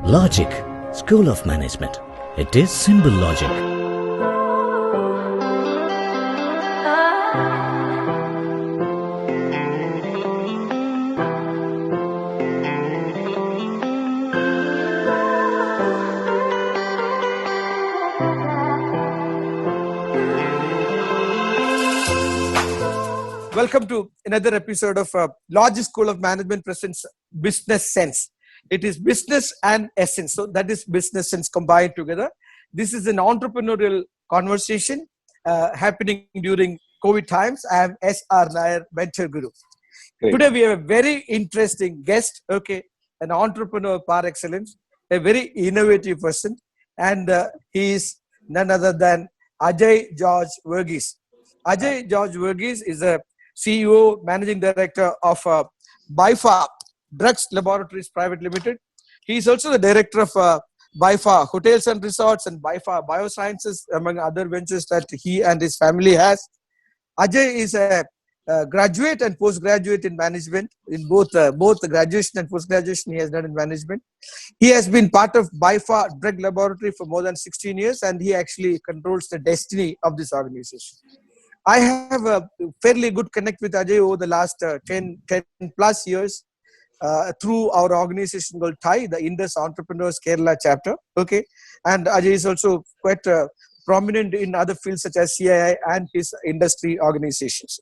Logic, School of Management. It is simple logic. Welcome to another episode of Logic School of Management presents Business Sense. It is business and essence. So that is business sense combined together. This is an entrepreneurial conversation happening during COVID times. I am S.R. Nair-Mentor Guru. Great. Today we have a very interesting guest, an entrepreneur par excellence, a very innovative person, and he is none other than Ajay George Varghese. Ajay George Varghese is a CEO, Managing Director of Bipha Drugs Laboratories Private Limited. He is also the Director of Bipha Hotels and Resorts and Bipha Biosciences, among other ventures that he and his family has. Ajay is a graduate and postgraduate in management. In both the graduation and postgraduation he has done in management. He has been part of Bipha Drug Laboratory for more than 16 years, and he actually controls the destiny of this organization. I have a fairly good connect with Ajay over the last 10 plus years through our organization called TIE, the Indus Entrepreneurs Kerala chapter. And Ajay is also quite prominent in other fields such as CIAP and his industry organizations.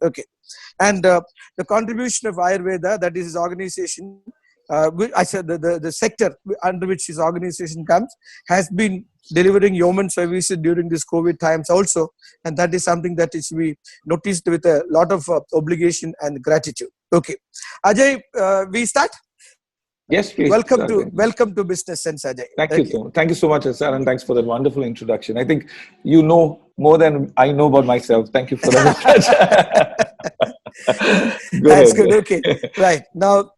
And the contribution of Ayurveda, that is his organization, I said the sector under which his organization comes, has been delivering human services during these COVID times also, and that is something that is we noticed with a lot of obligation and gratitude. Ajay, we start. Yes, please. Welcome to Business Sense, Ajay. Thank you so much, sir, and thanks for that wonderful introduction. I think you know more than I know about myself. Thank you for that. That's good. Right now.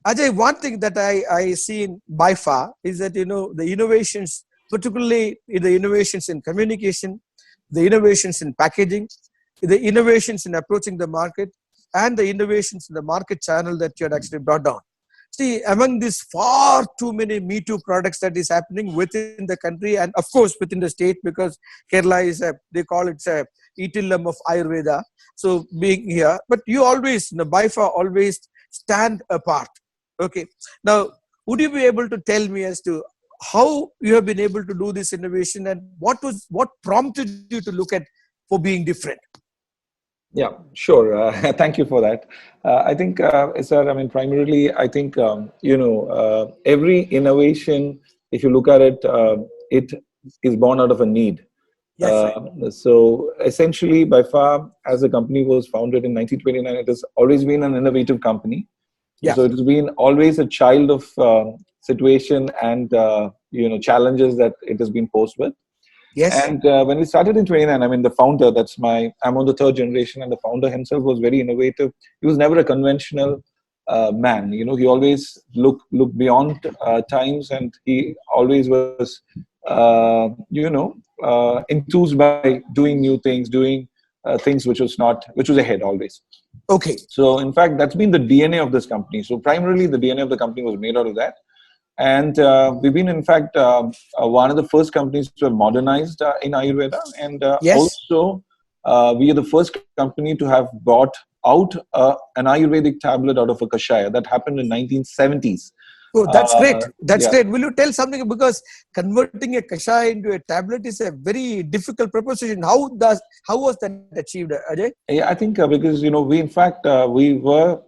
Ajay, one thing that I see in Bipha is that, the innovations, particularly in the innovations in communication, the innovations in packaging, the innovations in approaching the market, and the innovations in the market channel that you had actually brought down. See, among these far too many Me Too products that is happening within the country and of course within the state, because Kerala is they call it a Etilam of Ayurveda. So being here, but you always, Bipha always stand apart. Now, would you be able to tell me as to how you have been able to do this innovation and what prompted you to look at for being different? Yeah, sure. Thank you for that. I think, sir, primarily, I think, every innovation, if you look at it, it is born out of a need. Yes, so essentially, Bipha, as a company was founded in 1929, it has always been an innovative company. Yeah. So it has been always a child of situation and challenges that it has been posed with. Yes. And when we started in 29, the founder, I'm on the third generation, and the founder himself was very innovative. He was never a conventional man. He always looked beyond times, and he always was enthused by doing new things, doing things which was ahead always. So in fact, that's been the DNA of this company. So primarily the DNA of the company was made out of that. And we've been, in fact, one of the first companies to have modernized in Ayurveda. And also, we are the first company to have brought out an Ayurvedic tablet out of a kashaya. That happened in 1970s. Oh, that's great. That's great. Will you tell something? Because converting a kashaya into a tablet is a very difficult proposition. How was that achieved, Ajay? Yeah, I think because, we in fact, we were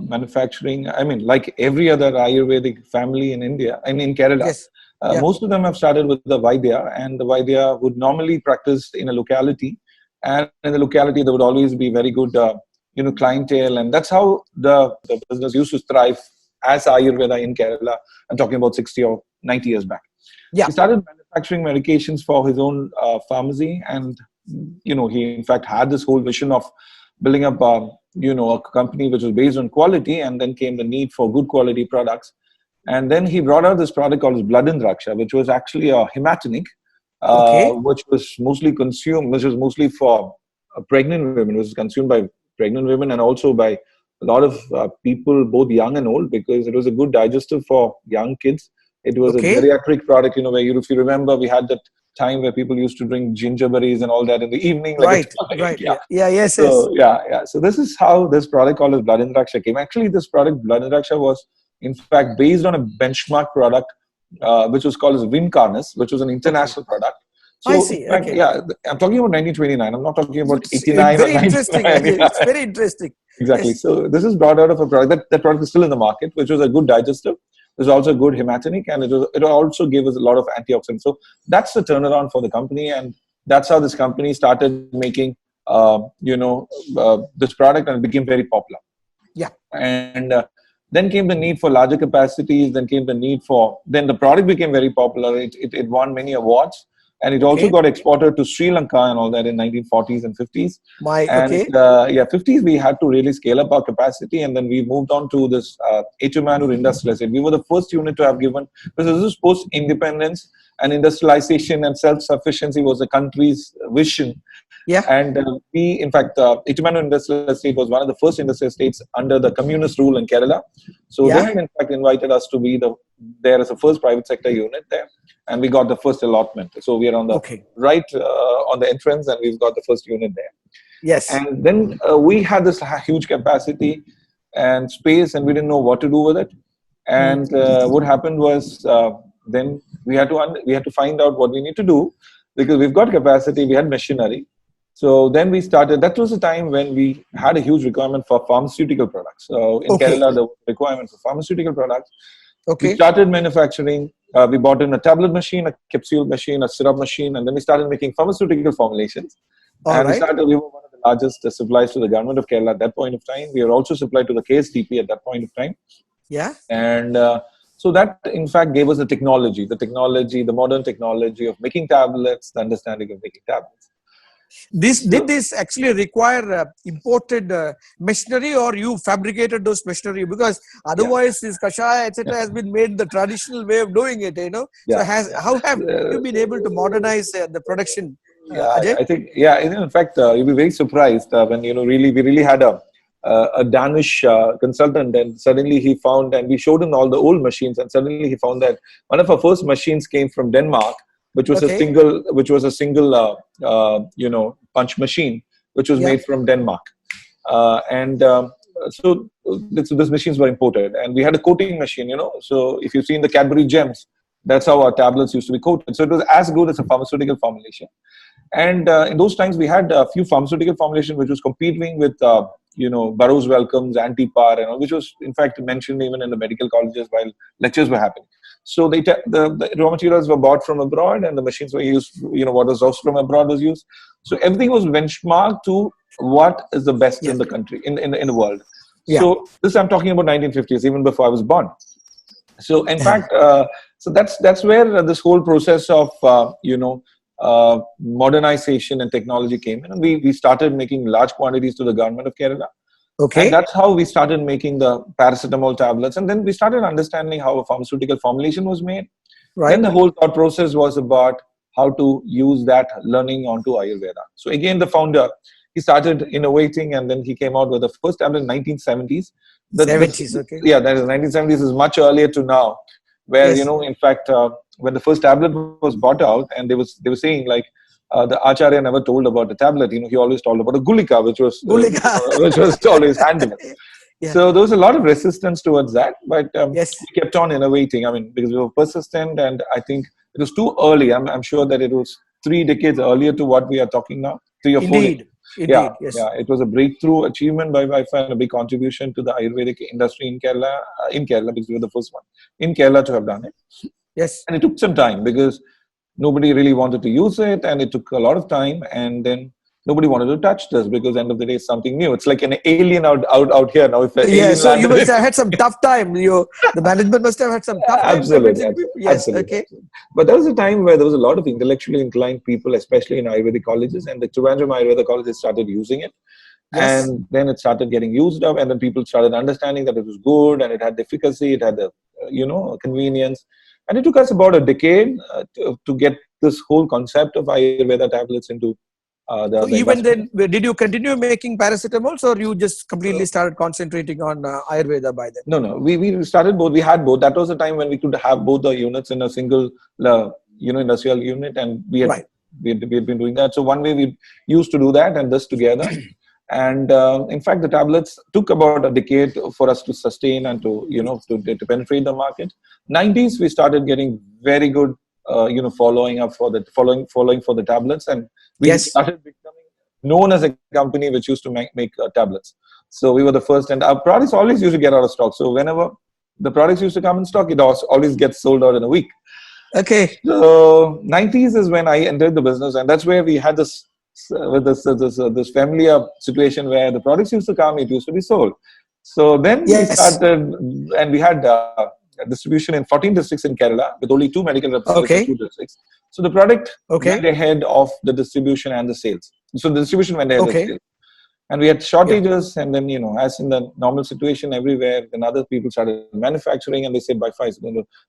manufacturing, like every other Ayurvedic family in India, in Kerala. Yes. Most of them have started with the Vaidya, and the Vaidya would normally practice in a locality. And in the locality, there would always be very good, clientele. And that's how the business used to thrive as Ayurveda in Kerala. I'm talking about 60 or 90 years back. Yeah. He started manufacturing medications for his own pharmacy, and he in fact had this whole vision of building up a company which was based on quality, and then came the need for good quality products. And then he brought out this product called Blood Indraksha, which was actually a hematinic, which was mostly for pregnant women. It was consumed by pregnant women and also by a lot of people, both young and old, because it was a good digestive for young kids It was a Okay. geriatric product, where if you remember, we had that time where people used to drink ginger berries and all that in the evening, like a Right. tonic. Right. Yeah. Yeah. Yes. Yes. So yeah. So this is how this product called as Blood Indraksha came. Actually, this product Blood Indraksha was in fact based on a benchmark product, which was called as Vincarnis, which was an Okay. international product. I So in see. fact, Okay. yeah, I'm talking about 1929. I'm not talking about It's 89 or very interesting, 99. Ajay. Yeah. It's very interesting. Exactly. Yes. So this is brought out of a product that product is still in the market, which was a good digestive. It was also a good hematinic, and it also gave us a lot of antioxidants. So that's the turnaround for the company, and that's how this company started making, this product, and it became very popular. Yeah. And then came the need for larger capacities. Then came the need for. Then the product became very popular. It won many awards, and it also Okay. got exported to Sri Lanka and all that in 1940s and 50s. And Okay. 50s we had to really scale up our capacity, and then we moved on to this Echumanur Industrial Estate. We were the first unit to have given, because this is post-independence, and industrialization and self-sufficiency was the country's vision. Yeah. And we, in fact, Echumanur Industrial Estate was one of the first industrial estates under the communist rule in Kerala. So they Yeah. had, in fact, invited us to be there as a first private sector unit there, and we got the first allotment. So we are on the Okay. right on the entrance, and we've got the first unit there. Yes. And then we had this huge capacity and space, and we didn't know what to do with it. And what happened was, then we had to find out what we need to do, because we've got capacity, we had machinery. So then we started. That was the time when we had a huge requirement for pharmaceutical products. So in Okay. Kerala, the requirement for pharmaceutical products. We Okay. started manufacturing. We bought in a tablet machine, a capsule machine, a syrup machine, and then we started making pharmaceutical formulations. All And right. we were one of the largest suppliers to the government of Kerala at that point of time. We were also supplied to the KSTP at that point of time. Yeah. And so that, in fact, gave us the technology, the modern technology of making tablets, the understanding of making tablets. Did this actually require imported machinery, or you fabricated those machinery? Because otherwise, this kashaya, etc., has been made the traditional way of doing it. So how have you been able to modernize the production, Ajay? I think, in fact, you'll be very surprised when we really had a Danish consultant, and suddenly he found, and we showed him all the old machines, and suddenly he found that one of our first machines came from Denmark, which was a single punch machine, which was made from Denmark. So these machines were imported, and we had a coating machine, So if you've seen the Cadbury gems, that's how our tablets used to be coated. So it was as good as a pharmaceutical formulation. And in those times, we had a few pharmaceutical formulation which was competing with, Burroughs Wellcome's Antipar, which was in fact mentioned even in the medical colleges while lectures were happening. So the raw materials were bought from abroad, and the machines were used. What was sourced from abroad was used. So everything was benchmarked to what is the best in the country, in the world. Yeah. So this I'm talking about 1950s, even before I was born. So in fact, so that's where this whole process of modernization and technology came in, and we started making large quantities to the government of Kerala. Okay. And that's how we started making the paracetamol tablets, and then we started understanding how a pharmaceutical formulation was made. Right. Then the whole thought process was about how to use that learning onto Ayurveda. So again, the founder, he started innovating, and then he came out with the first tablet in 1970s. 70s, okay. Yeah, that is 1970s is much earlier to now, where in fact, when the first tablet was bought out, and they were saying like, the Acharya never told about the tablet. He always told about a gulika, which was always handled. Yeah. So there was a lot of resistance towards that, but we kept on innovating. I mean, because we were persistent, and I think it was too early. I'm sure that it was 3 decades earlier to what we are talking now. 3 or 4 Indeed. Yeah, it was a breakthrough achievement by Bipha, and a big contribution to the Ayurvedic industry in Kerala, because we were the first one in Kerala to have done it. Yes. And it took some time because nobody really wanted to use it, and it took a lot of time, and then nobody wanted to touch this because end of the day it's something new. It's like an alien out here now. If so you must have had some tough time. The management must have had some tough time. Absolutely. Yes, absolutely. Okay. But there was a time where there was a lot of intellectually inclined people, especially in Ayurvedic colleges, and the Trivandrum Ayurveda colleges started using it. Yes. And then it started getting used up, and then people started understanding that it was good, and it had the efficacy, it had the convenience. And it took us about a decade to get this whole concept of Ayurveda tablets into So even then, did you continue making paracetamols, or you just completely started concentrating on Ayurveda by then? No. We started both. We had both. That was the time when we could have both the units in a single, industrial unit, and we had been doing that. So one way we used to do that and this together. And in fact, the tablets took about a decade for us to sustain and to penetrate the market. 90s, we started getting very good, following for the tablets, and we started becoming known as a company which used to make tablets. So we were the first, and our products always used to get out of stock. So whenever the products used to come in stock, it always gets sold out in a week. Okay. So 90s is when I entered the business, and that's where we had this familiar situation where the products used to come, it used to be sold. So then we started, and we had distribution in 14 districts in Kerala with only 2 medical representatives in 2 districts. So the product went ahead of the distribution and the sales. So the distribution went ahead of sales. And we had shortages, and then, as in the normal situation everywhere, then other people started manufacturing, and they said, by five,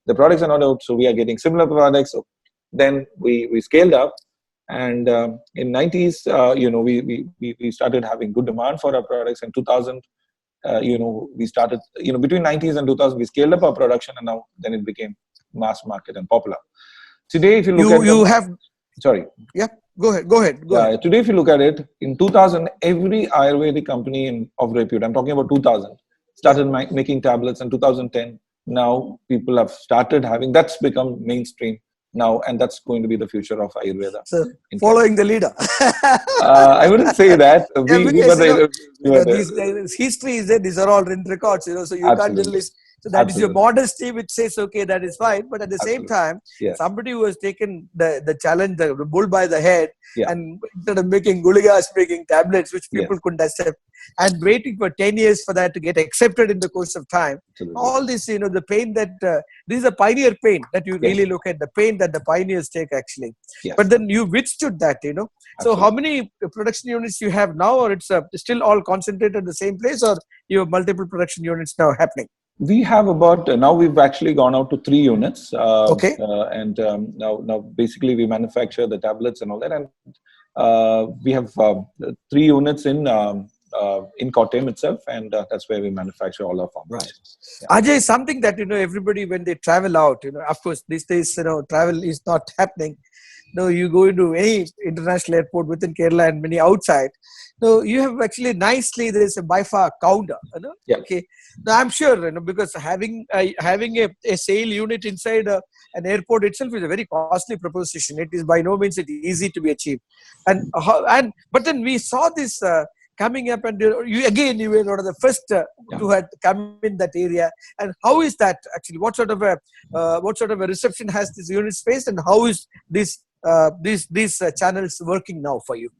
the products are not out, so we are getting similar products. So then we scaled up. And in 90s, we started having good demand for our products. In 2000, we started, between 90s and 2000, we scaled up our production, and then it became mass market and popular. Today, if you look Go ahead. Today, if you look at it, in 2000, every Ayurvedic company of repute, I'm talking about 2000, started making tablets. In 2010, now people have started having, that's become mainstream now, and that's going to be the future of Ayurveda. So, following the leader. I wouldn't say that. History is there. These are all in records, so you can't just... So that is your modesty, which says, okay, that is fine. But at the same time, somebody who has taken the challenge, the bull by the head, and instead of making guligas, making tablets, which people couldn't accept, and waiting for 10 years for that to get accepted in the course of time. All this, the pain that, this is a pioneer pain that you really look at, the pain that the pioneers take actually. But then you withstood that, So how many production units you have now, or it's still all concentrated in the same place, or you have multiple production units now happening? We have about, now we've actually gone out to 3 units. And now basically we manufacture the tablets and all that. And we have 3 units in Kottayam itself, and that's where we manufacture all our formulations. Ajay, something that, everybody, when they travel out, of course, these days, travel is not happening. You go into any international airport within Kerala and many outside. So you have actually nicely, there is a Bipha counter. Okay. Now I'm sure, because having a sale unit inside an airport itself is a very costly proposition. It is by no means easy to be achieved. But then we saw this coming up, and you were one of the first to had come in that area. And how is that actually? What sort of a reception has this unit faced, and how is these channels working now for you?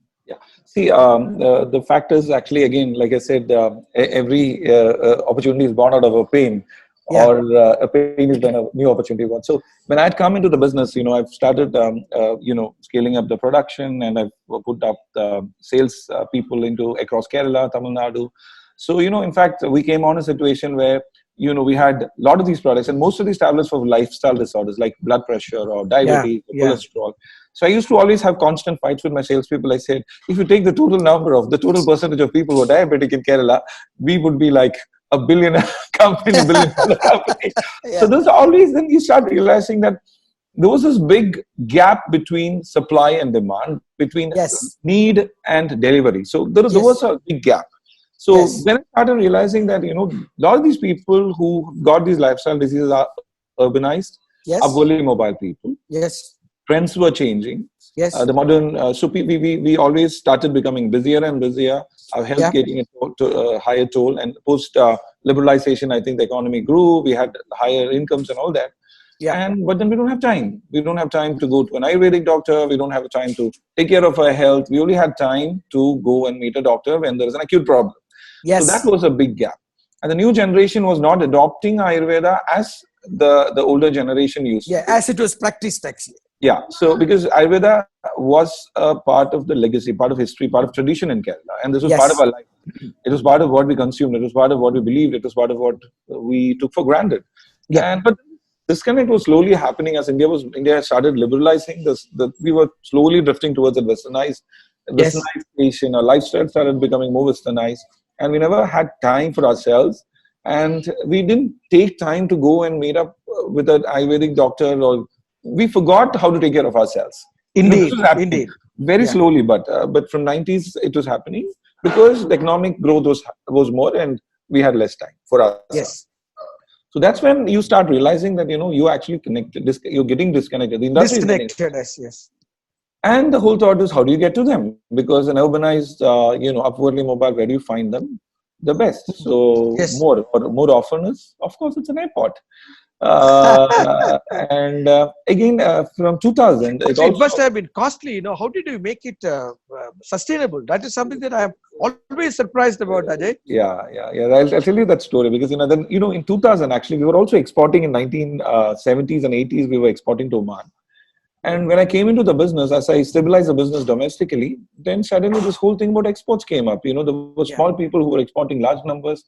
See, the fact is actually, again, like I said, every opportunity is born out of a pain, or a pain is when a new opportunity was. So when I had come into the business, I've started, scaling up the production, and I've put up the sales people across Kerala, Tamil Nadu. So, in fact, we came on a situation where, we had a lot of these products, and most of these tablets for lifestyle disorders like blood pressure or diabetes, or cholesterol. So I used to always have constant fights with my salespeople. I said, if you take the total percentage of people who are diabetic in Kerala, we would be like a billionaire company, $1 billion company. So there's always, then you start realizing that there was this big gap between supply and demand, between need and delivery. So there was a big gap. So when I started realizing that, a lot of these people who got these lifestyle diseases are urbanized, are fully mobile people. Trends were changing. The modern, so we always started becoming busier and busier. Our health getting a higher toll, and post liberalization, I think the economy grew. We had higher incomes and all that. But then we don't have time. We don't have time to go to an Ayurvedic doctor. We don't have time to take care of our health. We only had time to go and meet a doctor when there is an acute problem. So that was a big gap. And the new generation was not adopting Ayurveda as the older generation used to. As it was practiced actually. So because Ayurveda was a part of the legacy, part of history, part of tradition in Kerala. And this was part of our life. It was part of what we consumed. It was part of what we believed. It was part of what we took for granted. But disconnect was slowly happening as India started liberalizing. We were slowly drifting towards a westernized Yes. westernization, our lifestyle started becoming more westernized, and we never had time for ourselves. And we didn't take time to go and meet up with an Ayurvedic doctor, or we forgot how to take care of ourselves. This Indeed. was happening Indeed. very Yeah. slowly, but from 90s it was happening because the economic growth was more, and we had less time for ourselves. Yes. So that's when you start realizing that you actually connected. You're getting disconnected. The industry is getting Disconnectedness. Yes. and the whole thought is, how do you get to them? Because an urbanized, upwardly mobile, where do you find them? The best. So Yes. more often is, of course, it's an airport. And again, from 2000, it It must also, have been costly. How did you make it sustainable? That is something that I am always surprised about, Ajay. yeah. I'll tell you that story because then in 2000 actually we were also exporting in 1970s and 80s. We were exporting to Oman. And when I came into the business, as I stabilized the business domestically, then suddenly this whole thing about exports came up. There were small people who were exporting large numbers.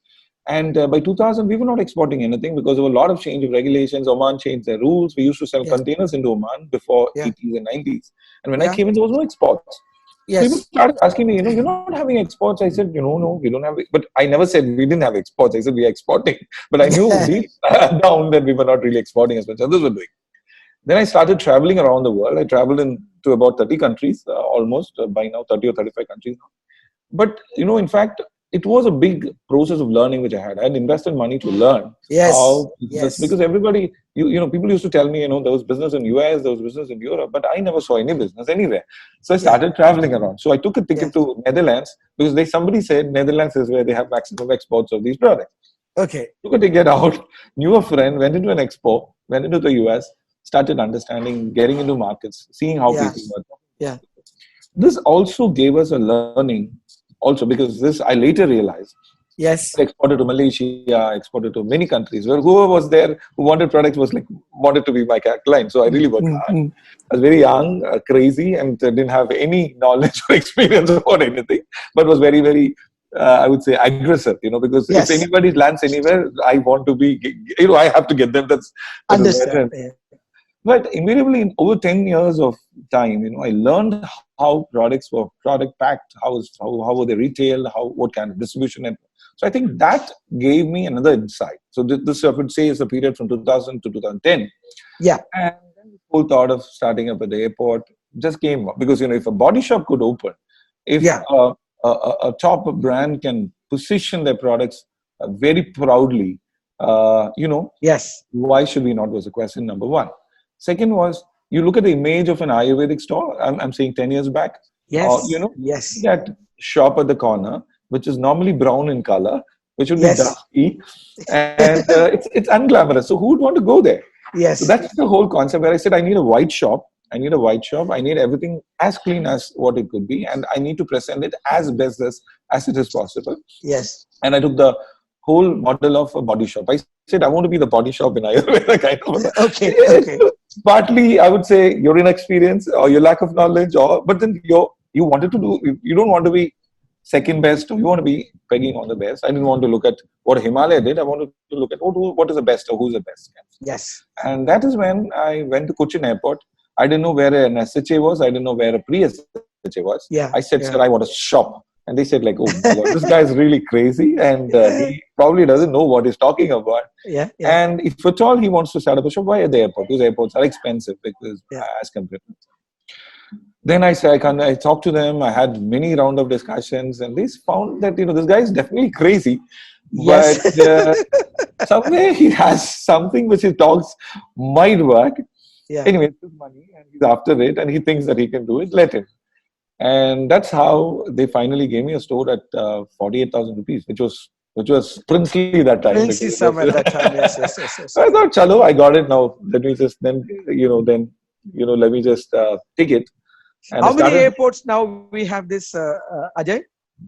And by 2000, we were not exporting anything because there were a lot of change of regulations. Oman changed their rules. We used to sell containers into Oman before 80s and 90s. And when I came in, there was no exports. Yes. People started asking me, you're not having exports. I said, no, we don't have it. But I never said we didn't have exports. I said we are exporting. But I knew deep down that we were not really exporting as much as others were doing. Then I started traveling around the world. I traveled to about 30 countries, almost by now, 30 or 35 countries now. But, in fact, it was a big process of learning which I had. I had invested money to learn how business, because everybody, people used to tell me, there was business in US, there was business in Europe, but I never saw any business anywhere. So I started traveling around. So I took a ticket to Netherlands because somebody said Netherlands is where they have maximum exports of these products. Okay. Took a ticket out, knew a friend, went into an expo, went into the US, started understanding, getting into markets, seeing how people work. Yeah. This also gave us a learning, also because this I later realized. Yes. I exported to Malaysia, exported to many countries where whoever was there who wanted products wanted to be my client. So I really worked hard. I was very young, crazy, and didn't have any knowledge or experience about anything, but was very, very I would say aggressive, because if anybody lands anywhere, I want to be, I have to get them. That's understand. But immediately, over 10 years of time, I learned how products were product packed, how were they retailed, what kind of distribution. And so I think that gave me another insight. So this I would say is a period from 2000 to 2010. Yeah. And then the whole thought of starting up at the airport just came up because, if a body shop could open, if a top brand can position their products very proudly, why should we not, was the question number one. Second was, you look at the image of an Ayurvedic store, I'm saying 10 years back, that shop at the corner, which is normally brown in color, which would be dusty, and it's unglamorous. So who would want to go there? Yes. So that's the whole concept where I said, I need a white shop. I need everything as clean as what it could be, and I need to present it as best as it is possible. Yes. And I took the whole model of a body shop. I said, I want to be the body shop in Ayurveda kind of. Okay. Partly, I would say your inexperience or your lack of knowledge, but then you wanted to do. You don't want to be second best, or you want to be pegging on the best. I didn't want to look at what Himalaya did. I wanted to look at what is the best or who's the best. Yes. And that is when I went to Kottayam Airport. I didn't know where an SHA was. I didn't know where a pre-SHA was. Yeah. I said, sir, I want a shop. And they said, oh my God, this guy is really crazy, and he probably doesn't know what he's talking about. Yeah. And if at all he wants to start up a shop, why at the airport? Because airports are expensive as compared to. Then I said, I talked to them. I had many round of discussions, and they found that this guy is definitely crazy, but somewhere he has something which he talks might work. Yeah. Anyway, it's his money, and he's after it, and he thinks that he can do it. Let him. And that's how they finally gave me a store at 48,000 rupees, which was princely that time. Princely sum at that time. Yes. So I thought, chalo, I got it now. Let me just let me just take it. And how many airports now we have this, Ajay?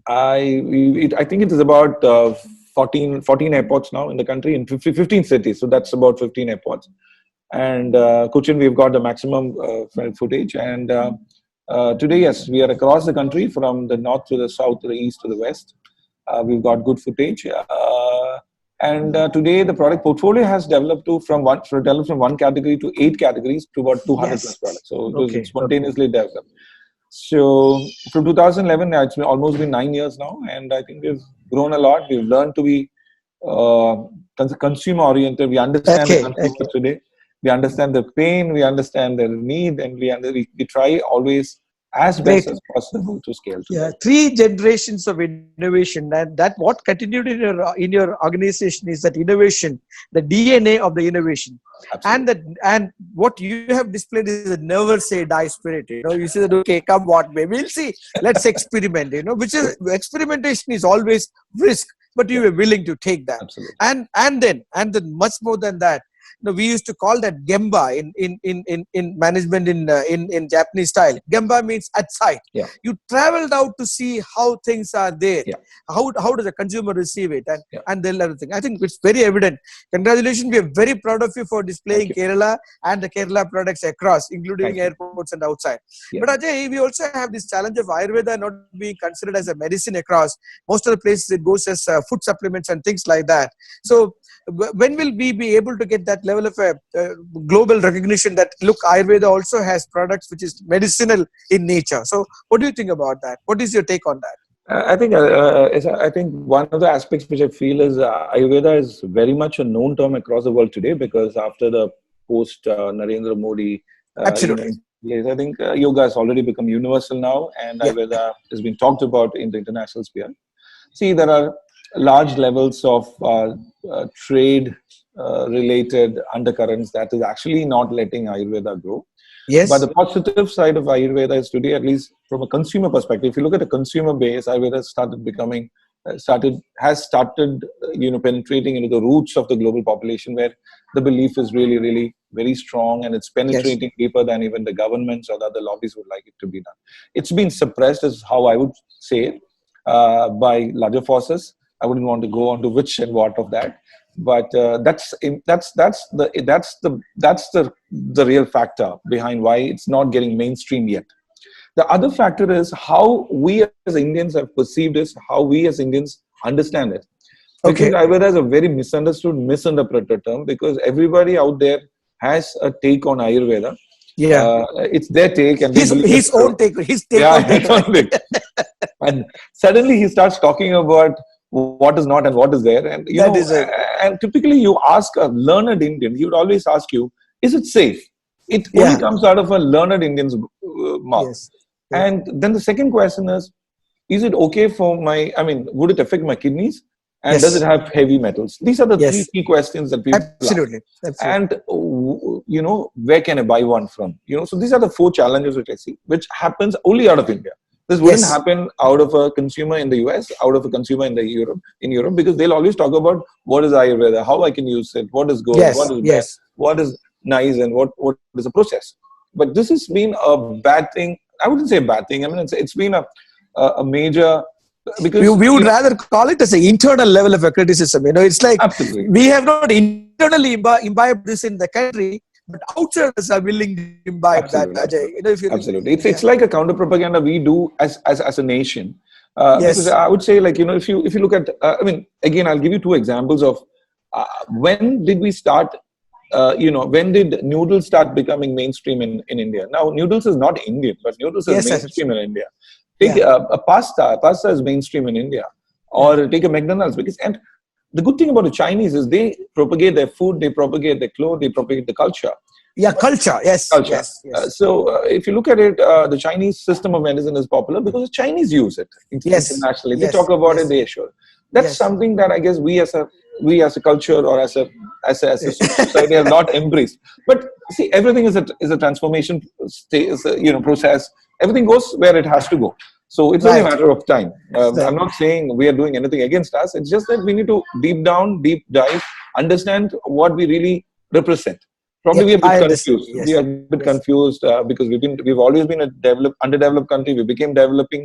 I think it is about 14 airports now in the country, in 15 cities. So that's about 15 airports. And Kottayam, we've got the maximum footage. And today, yes, we are across the country from the north to the south to the east to the west. We've got good footage. And today, the product portfolio has developed from one category to 8 categories to about 200 plus products. So it was spontaneously developed. So from 2011, it's almost been 9 years now, and I think we've grown a lot. We've learned to be uh, consumer oriented. We understand the Okay, consumer okay. today. We understand the pain. We understand their need, and we try always as best Great. as possible to scale to Yeah, them. three generations of innovation, and that what continued in your organization is that innovation, the DNA of the innovation, and Absolutely. that and what you have displayed is a never say die spirit. You know, you say that okay, come what may, we'll see. Let's experiment. You know, which is experimentation is always risk, but you Yeah, were willing to take that, absolutely. and then much more than that. You know, we used to call that gemba in management in Japanese style. Gemba means at sight. Yeah, You traveled out to see how things are there, yeah, how does the consumer receive it, yeah. and then everything. I think it's very evident. Congratulations, we are very proud of you for Thank displaying you. Kerala and the Kerala products across, including Thank you. airports and outside. Yeah. But Ajay, we also have this challenge of Ayurveda not being considered as a medicine across most of the places. It goes as food supplements and things like that. So when will we be able to get that level of global recognition that look, Ayurveda also has products which is medicinal in nature? So what do you think about that? What is your take on that? I think one of the aspects which I feel is Ayurveda is very much a known term across the world today, because after the post Narendra Modi, Absolutely. place, I think yoga has already become universal now, and Yeah. Ayurveda has been talked about in the international sphere. See, there are large levels of trade related undercurrents that is actually not letting Ayurveda grow. But the Yes. positive side of Ayurveda is today, at least from a consumer perspective, if you look at the consumer base, Ayurveda has started, penetrating into the roots of the global population, where the belief is really, really very strong, and it's Yes. penetrating deeper than even the governments or the other lobbies would like it to be done. It's been suppressed, is how I would say it, by larger forces. I wouldn't want to go on to which and what of that, but that's the real factor behind why it's not getting mainstream yet. The other factor is how we as Indians have perceived this, how we as Indians understand it. Because Okay. Ayurveda is a very misunderstood, misinterpreted term, because everybody out there has a take on Ayurveda. Yeah. It's their take, and they His believe his it's true. own take. His take Yeah, on take. it's only. And suddenly he starts talking about what is not and what is there. And, That is a and typically you ask a learned Indian, he would always ask you, is it safe? It only yeah. comes out of a learned Indian's mouth. Yes. Yes. And then the second question is it okay for would it affect my kidneys? And does it Yes. have heavy metals? These are the three Yes. key questions that people ask. Absolutely. Absolutely. And, where can I buy one from? So these are the four challenges which I see, which happens only out of India. This wouldn't Yes. happen out of a consumer in the US, out of a consumer in Europe, because they'll always talk about what is Ayurveda, how I can use it, what is good, what Yes. is bad, Yes. what is nice, and what is the process. But this has been a bad thing. I wouldn't say a bad thing. I mean, it's been a major, because We would rather call it as an internal level of a criticism. You know, it's like absolutely. we have not internally imbibed this in the country, but outsiders are willing to imbibe that, Absolutely, Ajay. You know, if you absolutely. It's yeah. it's like a counter propaganda we do as a nation, because Yes. I would say, like, if you look at, again, I'll give you two examples of when did we start. When did noodles start becoming mainstream in India? Now, noodles is not Indian, but noodles is Yes. Yes. mainstream in India. Take Yeah. a pasta. Pasta is mainstream in India, Yeah. or take a McDonald's, because and the good thing about the Chinese is they propagate their food, they propagate their clothes, they propagate the culture. Yeah. Culture. Yes. Culture. Yes. Yes. So if you look at it, the Chinese system of medicine is popular because the Chinese use it Yes. internationally. They Yes. talk about it, Yes. they assure. That's Yes. something that I guess we as a culture, or as a society have not embraced. But see, everything is a transformation process. Everything goes where it has to go. So it's only a Right. matter of time. Right. I'm not saying we are doing anything against us. It's just that we need to deep dive, understand what we really represent. Probably Yep. we are a I bit understand. confused. We Yes. are a bit Yes. confused because we've always been a underdeveloped country. We became developing,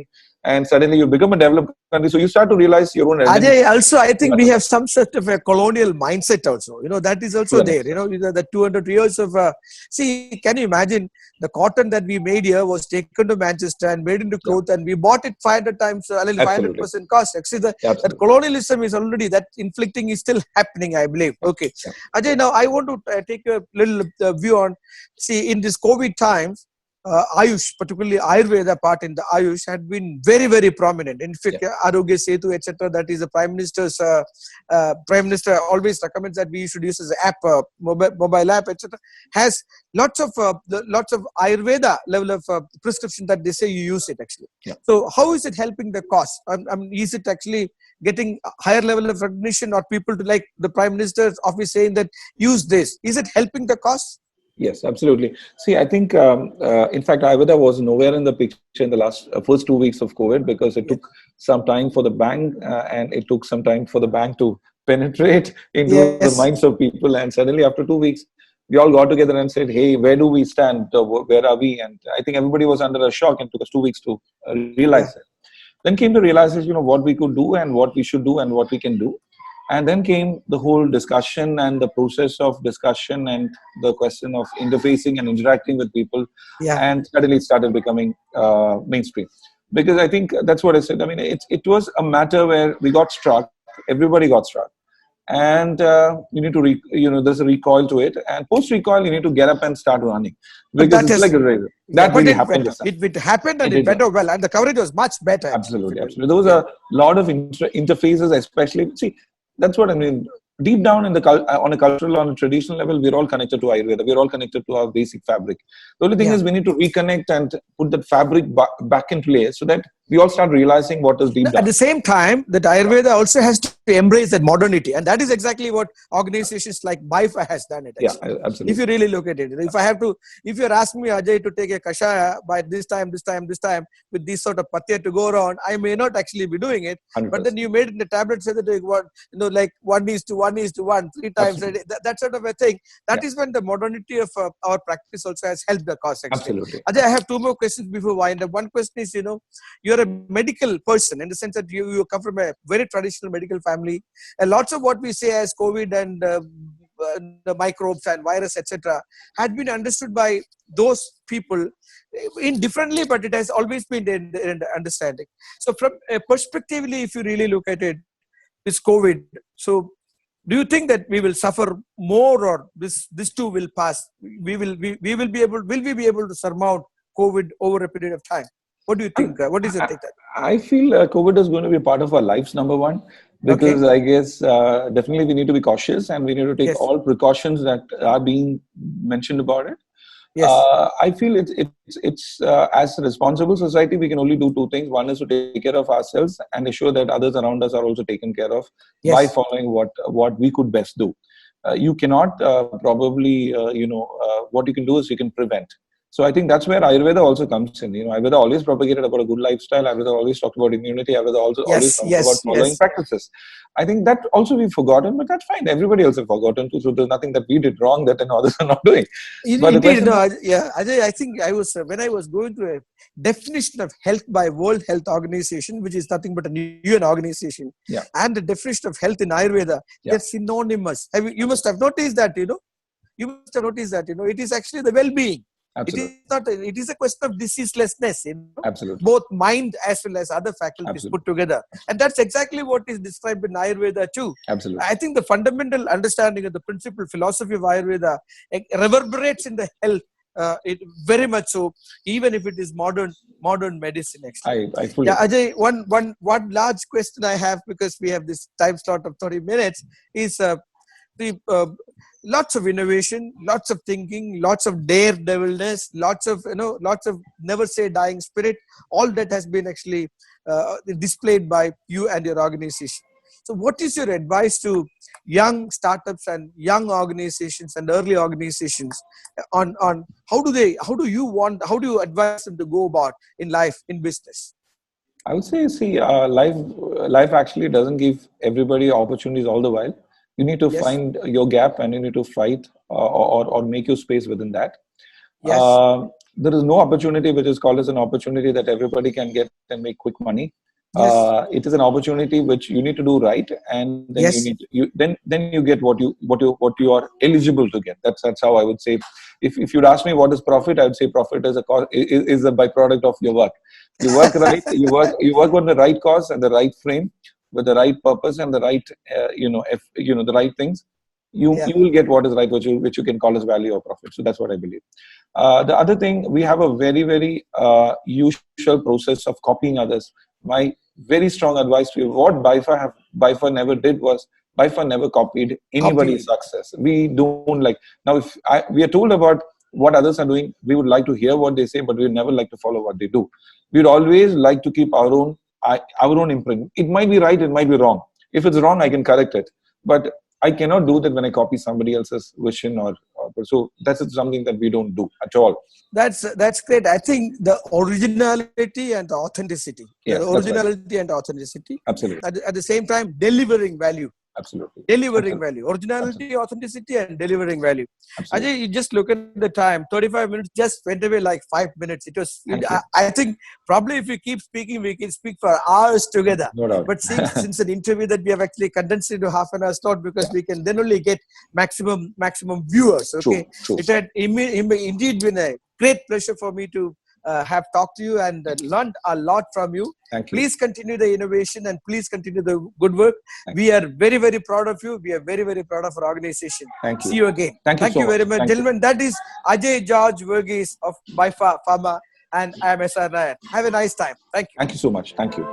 and suddenly you become a developed country. So you start to realize your own identity. Ajay, also, I think we have some sort of a colonial mindset also. You know, that is also To an there. You know, the 200 years of, see, can you imagine the cotton that we made here was taken to Manchester and made into Yeah. cloth, and we bought it 500 times, Absolutely. 500% cost. Actually, that Absolutely. colonialism is already, that inflicting is still happening, I believe. Okay. Yeah. Ajay, now I want to take a little view on, see, in this COVID times, Ayush, particularly Ayurveda part in the Ayush, had been very, very prominent. In fact, Arogya Setu, etc., that is the Prime Minister's, Prime Minister always recommends that we should use as an app, mobile app, etc., has lots of Ayurveda level of prescription that they say you use it actually. So how is it helping the cause? Is it actually getting a higher level of recognition, or people to like the Prime Minister's office saying that use this? Is it helping the cause? Yes, absolutely. See, I think, in fact, Ayurveda was nowhere in the picture in the last first 2 weeks of COVID, because it took some time for the bank and it took some time for the bank to penetrate into the minds of people. And suddenly after 2 weeks, we all got together and said, hey, where do we stand? Where are we? And I think everybody was under a shock, and it took us 2 weeks to realize it. Then came the realization of what we could do and what we should do and what we can do. And then came the whole discussion and the process of discussion and the question of interfacing and interacting with people. And suddenly it started becoming mainstream. Because I think that's what I said. I mean, it was a matter where we got struck. Everybody got struck. And you need to, there's a recoil to it. And post-recoil, you need to get up and start running. Because it's like a razor. That really happened. It happened, and it went over well. And the coverage was much better. Absolutely, absolutely. There was a lot of interfaces, especially. See, that's what I mean. Deep down in on a cultural, on a traditional level, we're all connected to Ayurveda. We're all connected to our basic fabric. The only thing is we need to reconnect and put that fabric back in place so that we all start realizing what is deep down. At the same time, that Ayurveda also has to embrace that modernity. And that is exactly what organizations like Bipha has done it. Yeah, absolutely. If you really look at it. If you're asking me, Ajay, to take a kashaya by this time, with this sort of patya to go around, I may not actually be doing it. 100%. But then you made it in the tablet, say that, like 1:1:1, 3 times a day, that sort of a thing. That is when the modernity of our practice also has helped the cause. Absolutely. Ajay, I have 2 more questions before we wind up. One question is, you're a medical person in the sense that you come from a very traditional medical family, and lots of what we say as COVID and the microbes and virus, etc., had been understood by those people indifferently, but it has always been in understanding. So from perspectively, if you really look at it, this COVID, so do you think that we will suffer more, or this too will pass? Will we be able to surmount COVID over a period of time? What do you think? What is your take? I feel COVID is going to be a part of our lives, number one, because I guess definitely we need to be cautious and we need to take all precautions that are being mentioned about it. I feel it's as a responsible society, we can only do 2 things. One is to take care of ourselves and ensure that others around us are also taken care of by following what we could best do. You cannot probably, what you can do is you can prevent. So I think that's where Ayurveda also comes in. Ayurveda always propagated about a good lifestyle. Ayurveda always talked about immunity. Ayurveda also always talked about following practices. I think that also we've forgotten, but that's fine. Everybody else has forgotten too. So there's nothing that we did wrong that others are not doing. Ajay, I think when I was going through a definition of health by World Health Organization, which is nothing but a UN organization, and the definition of health in Ayurveda, they're synonymous. You must have noticed that, it is actually the well-being. Absolutely. It is a question of diseaselessness, Absolutely. both mind as well as other faculties put together. And that's exactly what is described in Ayurveda too. Absolutely. I think the fundamental understanding of the principal philosophy of Ayurveda reverberates in the health, it very much so, even if it is modern medicine. Actually. I fully Ajay, one large question I have, because we have this time slot of 30 minutes, is lots of innovation, lots of thinking, lots of daredevilness, lots of never say dying spirit. All that has been actually displayed by you and your organization. So what is your advice to young startups and young organizations and early organizations on how do you advise them to go about in life, in business? I would say, life actually doesn't give everybody opportunities all the while. You need to find your gap and you need to fight or make your space within that. There is no opportunity which is called as an opportunity that everybody can get and make quick money. It is an opportunity which you need to do right, and then you get what you are eligible to get. That's how I would say. If you'd ask me what is profit, I would say profit is a byproduct of your work. You work right. You work on the right cause and the right frame, with the right purpose and the right the right things, you will get what is right, which you can call as value or profit. So that's what I believe. The other thing, we have a very, very usual process of copying others. My very strong advice to you, what Bipha never did was, Bipha never copied anybody's success. We don't like, now if we are told about what others are doing, we would like to hear what they say, but we would never like to follow what they do. We would always like to keep our own imprint. It might be right, it might be wrong. If it's wrong, I can correct it. But I cannot do that when I copy somebody else's vision or so that's something that we don't do at all. That's great. I think the originality and the authenticity. Yes, the originality and authenticity. Absolutely. At the same time, delivering value. Absolutely. Delivering value. Originality, authenticity, and delivering value. Absolutely. Ajay, you just look at the time. 35 minutes just went away like 5 minutes. It was. I think probably if we keep speaking, we can speak for hours together. No doubt. But since an interview that we have actually condensed into half an hour slot, because we can then only get maximum viewers. Okay. True. It had indeed been a great pleasure for me to have talked to you and learned a lot from you. Thank you. Please continue the innovation and please continue the good work. We are very, very proud of you. We are very, very proud of our organization. Thank you. See you again. Thank you very much. Thank Gentlemen, that is Ajay George Varghese of Bipha Pharma, and I am SR Nair. Have a nice time. Thank you. Thank you so much. Thank you.